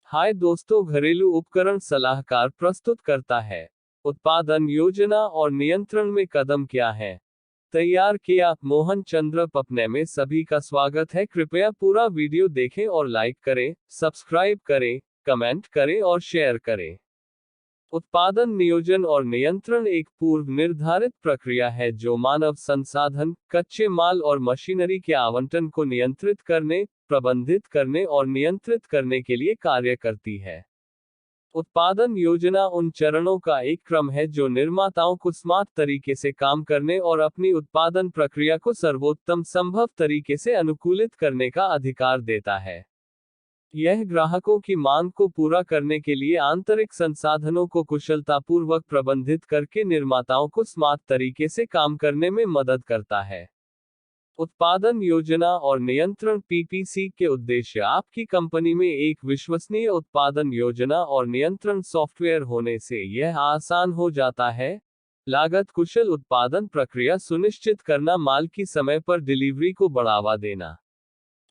हाय दोस्तों, घरेलू उपकरण सलाहकार प्रस्तुत करता है। उत्पादन योजना और नियंत्रण में कदम क्या है। तैयार किया मोहन चंद्र पपने में सभी का स्वागत है। कृपया पूरा वीडियो देखें और लाइक करें, सब्सक्राइब करें, कमेंट करें और शेयर करें। उत्पादन नियोजन और नियंत्रण एक पूर्व निर्धारित प्रक्रिया है जो मानव संसाधन, कच्चे माल और मशीनरी के आवंटन को नियंत्रित करने, प्रबंधित करने और नियंत्रित करने के लिए कार्य करती है। उत्पादन योजना उन चरणों का एक क्रम है जो निर्माताओं को स्मार्ट तरीके से काम करने और अपनी उत्पादन प्रक्रिया को सर्वोत्तम संभव तरीके से अनुकूलित करने का अधिकार देता है। यह ग्राहकों की मांग को पूरा करने के लिए आंतरिक संसाधनों को कुशलतापूर्वक प्रबंधित करके निर्माताओं को स्मार्ट तरीके से काम करने में मदद करता है। उत्पादन योजना और नियंत्रण पीपीसी के उद्देश्य आपकी कंपनी में एक विश्वसनीय उत्पादन योजना और नियंत्रण सॉफ्टवेयर होने से यह आसान हो जाता है। लागत कुशल उत्पादन प्रक्रिया सुनिश्चित करना, माल की समय पर डिलीवरी को बढ़ावा देना,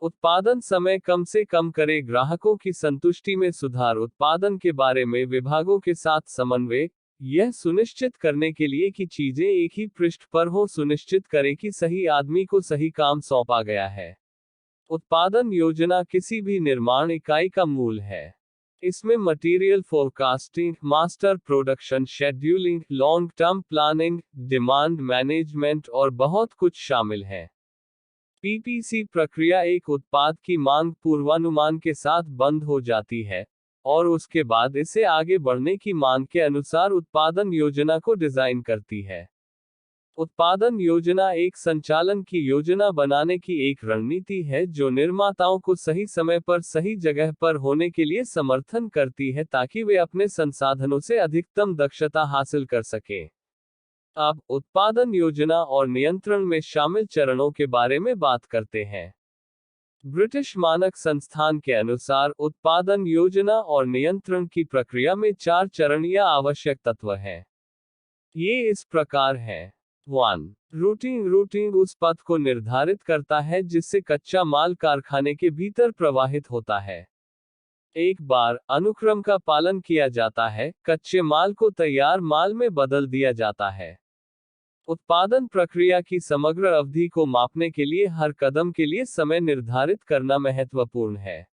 उत्पादन समय कम से कम करे, ग्राहकों की संतुष्टि में सुधार, उत्पादन के बारे में विभागों के साथ समन्वय, यह सुनिश्चित करने के लिए कि चीजें एक ही पृष्ठ पर हो, सुनिश्चित करें कि सही आदमी को सही काम सौंपा गया है। उत्पादन योजना किसी भी निर्माण इकाई का मूल है। इसमें material forecasting, master production scheduling, long term planning, demand management और बहुत कुछ शामिल है। पीपीसी प्रक्रिया एक उत्पाद की मांग पूर्वानुमान के साथ बंद हो जाती है और उसके बाद इसे आगे बढ़ने की मांग के अनुसार उत्पादन योजना को डिजाइन करती है। उत्पादन योजना एक संचालन की योजना बनाने की एक रणनीति है जो निर्माताओं को सही समय पर सही जगह पर होने के लिए समर्थन करती है ताकि वे अपने संसाधनों से अधिकतम दक्षता हासिल कर सकें। अब उत्पादन योजना और नियंत्रण में शामिल चरणों के बारे में बात करते हैं। ब्रिटिश मानक संस्थान के अनुसार उत्पादन योजना और नियंत्रण की प्रक्रिया में 4 चरण या आवश्यक तत्व हैं। ये इस प्रकार हैं। 1. रूटिंग उस पथ को निर्धारित करता है जिससे कच्चा माल कारखाने के भीतर प्रवाहित होता है। एक बार अनुक्रम का पालन किया जाता है, कच्चे माल को तैयार माल में बदल दिया जाता है। उत्पादन प्रक्रिया की समग्र अवधि को मापने के लिए हर कदम के लिए समय निर्धारित करना महत्वपूर्ण है।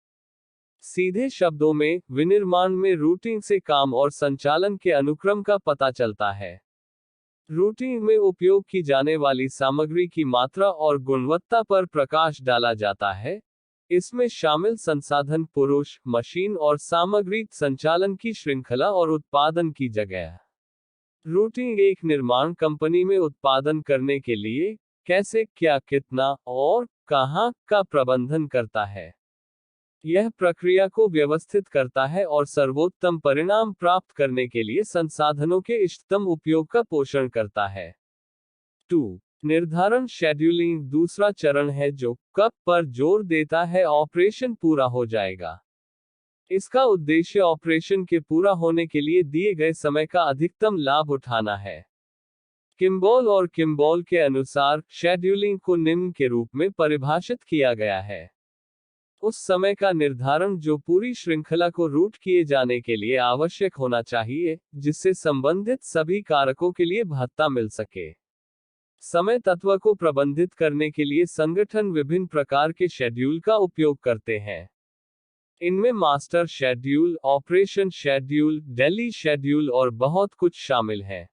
सीधे शब्दों में, विनिर्माण में रूटिंग से काम और संचालन के अनुक्रम का पता चलता है। रूटिंग में उपयोग की जाने वाली सामग्री की मात्रा और गुणवत्ता पर प्रकाश डाला जाता है। इसमें शामिल संसाधन, पुरुष, मशीन और सामग्री, संचालन की श्रृंखला और उत्पादन की जगह। रूटिंग एक निर्माण कंपनी में उत्पादन करने के लिए कैसे, क्या, कितना और कहां का प्रबंधन करता है। यह प्रक्रिया को व्यवस्थित करता है और सर्वोत्तम परिणाम प्राप्त करने के लिए संसाधनों के इष्टतम उपयोग का पोषण करता है। 2. निर्धारण शेड्यूलिंग दूसरा चरण है जो कब पर जोर देता है ऑपरेशन पूरा हो जाएगा। इसका उद्देश्य ऑपरेशन के पूरा होने के लिए दिए गए समय का अधिकतम लाभ उठाना है। किम्बॉल के अनुसार शेड्यूलिंग को निम्न के रूप में परिभाषित किया गया है। उस समय का निर्धारण जो पूरी श्रृंखला को रूट किए जाने के लिए आवश्यक होना चाहिए, जिससे संबंधित सभी कारकों के लिए भत्ता मिल सके। समय तत्व को प्रबंधित करने के लिए संगठन विभिन्न प्रकार के शेड्यूल का उपयोग करते हैं। इनमें master schedule, operation schedule, daily schedule और बहुत कुछ शामिल है।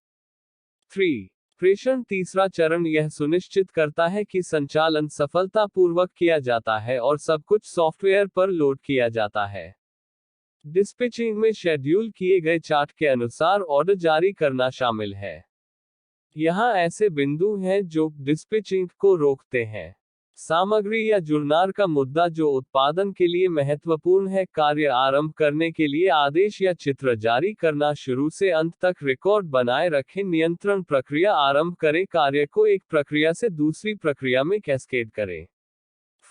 3. प्रेषण तीसरा चरण यह सुनिश्चित करता है कि संचालन सफलतापूर्वक किया जाता है और सब कुछ सॉफ्टवेयर पर लोड किया जाता है। डिस्पैचिंग में शेड्यूल किए गए चार्ट के अनुसार ऑर्डर जारी करना शामिल है। यहाँ ऐसे बिंदु हैं जो डिस्पैचिंग को रोकते हैं। सामग्री या जुड़नार का मुद्दा जो उत्पादन के लिए महत्वपूर्ण है, कार्य आरंभ करने के लिए आदेश या चित्र जारी करना, शुरू से अंत तक रिकॉर्ड बनाए रखें, नियंत्रण प्रक्रिया आरंभ करें, कार्य को एक प्रक्रिया से दूसरी प्रक्रिया में कैस्केड करें।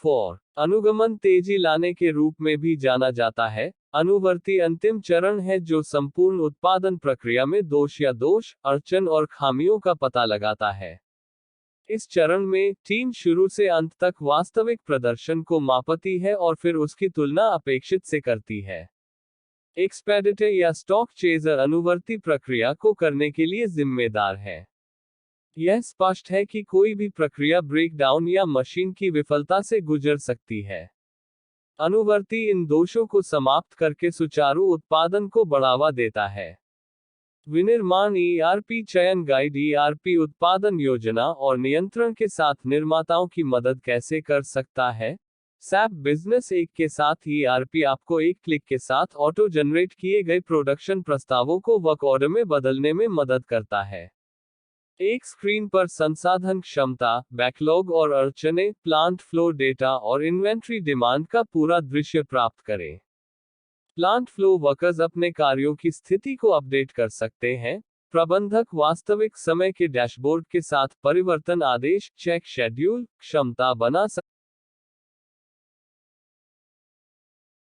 4. अनुगमन तेजी लाने के रूप में भी जाना जाता है। अनुवर्ती अंतिम चरण है जो संपूर्ण उत्पादन प्रक्रिया में दोष या अड़चन और खामियों का पता लगाता है। इस चरण में टीम शुरू से अंत तक वास्तविक प्रदर्शन को मापती है और फिर उसकी तुलना अपेक्षित से करती है। एक्सपेडिटर या स्टॉक चेजर अनुवर्ती प्रक्रिया को करने के लिए जिम्मेदार है। यह स्पष्ट है कि कोई भी प्रक्रिया ब्रेकडाउन या मशीन की विफलता से गुजर सकती है। अनुवर्ती इन दोषों को समाप्त करके सुचारू उत्पादन को बढ़ावा देता है। विनिर्माण ईआरपी चयन गाइड ईआरपी उत्पादन योजना और नियंत्रण के साथ निर्माताओं की मदद कैसे कर सकता है। SAP बिजनेस एक के साथ ईआरपी आपको एक क्लिक के साथ ऑटो जनरेट किए गए प्रोडक्शन प्रस्तावों को वर्क ऑर्डर में बदलने में मदद करता है। एक स्क्रीन पर संसाधन क्षमता, बैकलॉग और अड़चनें, प्लांट फ्लो डेटा और इन्वेंट्री डिमांड का पूरा दृश्य प्राप्त करें। प्लांट फ्लो वर्कर्स अपने कार्यों की स्थिति को अपडेट कर सकते हैं। प्रबंधक वास्तविक समय के डैशबोर्ड के साथ परिवर्तन आदेश, चेक शेड्यूल, क्षमता बना सकते हैं।